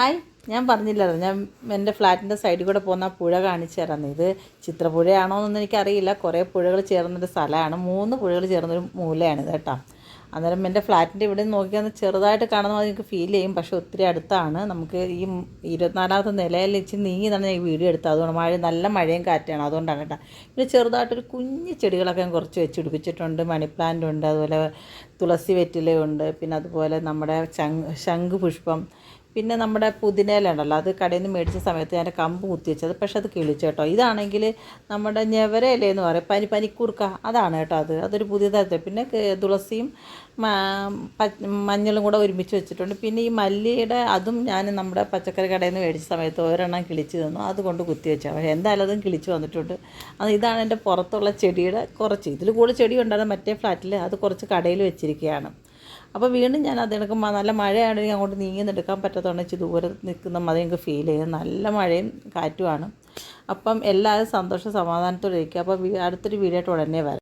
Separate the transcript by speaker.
Speaker 1: Hi, ഞാൻ പറഞ്ഞില്ലായിരുന്നു ഞാൻ എൻ്റെ ഫ്ലാറ്റിൻ്റെ സൈഡിൽ കൂടെ പോകുന്ന ആ പുഴ കാണിച്ചു തരാമെന്ന്. ഇത് ചിത്രപ്പുഴയാണോ എന്നൊന്നും എനിക്കറിയില്ല. കുറേ പുഴകൾ ചേർന്നൊരു സ്ഥലമാണ്. 3 പുഴകൾ ചേർന്നൊരു മൂലയാണിത് കേട്ടോ. അന്നേരം എൻ്റെ ഫ്ലാറ്റിൻ്റെ ഇവിടെ നിന്ന് നോക്കിയാൽ ചെറുതായിട്ട് കാണുന്ന മാതിരി എനിക്ക് ഫീൽ ചെയ്യും, പക്ഷേ ഒത്തിരി അടുത്താണ്. നമുക്ക് ഈ 24ാമത്തെ നിലയിൽ ഇച്ചിരി നീങ്ങി തന്നെ ഈ വീഡിയോ എടുത്തത്. അതുകൊണ്ട് നല്ല മഴയും കാറ്റാണ്, അതുകൊണ്ടാണ് കേട്ടോ. പിന്നെ ചെറുതായിട്ടൊരു കുഞ്ഞ് ചെടികളൊക്കെ ഞാൻ കുറച്ച് വെച്ച് പിടിപ്പിച്ചിട്ടുണ്ട്. മണി പ്ലാന്റ് ഉണ്ട്, അതുപോലെ തുളസി വെറ്റിലയുണ്ട്, പിന്നെ അതുപോലെ നമ്മുടെ ശംഖുപുഷ്പം, പിന്നെ നമ്മുടെ പുതിനയില ഉണ്ടല്ലോ, അത് കടയിൽ നിന്ന് മേടിച്ച സമയത്ത് ഞാൻ കമ്പ് കുത്തി വെച്ചത്, പക്ഷെ അത് കിളിച്ചു കേട്ടോ. ഇതാണെങ്കിൽ നമ്മുടെ ഞവരയിലെന്ന് പറയും, പനിക്കൂർക്ക, അതാണ് കേട്ടോ. അതൊരു പുതിയ തരത്തിൽ. പിന്നെ തുളസിയും മഞ്ഞളും കൂടെ ഒരുമിച്ച് വെച്ചിട്ടുണ്ട്. പിന്നെ ഈ മല്ലിയുടെ അതും ഞാൻ നമ്മുടെ പച്ചക്കറി കടയിൽ നിന്ന് മേടിച്ച സമയത്ത് ഒരെണ്ണം കിളിച്ച് തന്നു, അതുകൊണ്ട് കുത്തി വെച്ചാൽ. പക്ഷേ എന്തായാലും അതും കിളിച്ച് വന്നിട്ടുണ്ട്. ഇതാണ് എൻ്റെ പുറത്തുള്ള ചെടിയുടെ കുറച്ച്. ഇതിൽ കൂടുതൽ ചെടി ഉണ്ടായിരുന്നു മറ്റേ ഫ്ലാറ്റിൽ, അത് കുറച്ച് കടയിൽ വെച്ചിരിക്കുകയാണ്. അപ്പോൾ വീണ്ടും ഞാൻ അതെടുക്കുമ്പോൾ നല്ല മഴയാണെങ്കിൽ അങ്ങോട്ട് നീങ്ങിയെടുക്കാൻ പറ്റാത്തതുകൊണ്ട് ഇച്ചിരി ദൂരെ നിൽക്കുന്ന മതി എനിക്ക് ഫീൽ ചെയ്യും. നല്ല മഴയും കാറ്റുമാണ്. അപ്പം എല്ലാവരും സന്തോഷ സമാധാനത്തോടെ ഇരിക്കുക. അപ്പോൾ അടുത്തൊരു വീഡിയോ ആയിട്ട് ഉടനെ വരാം.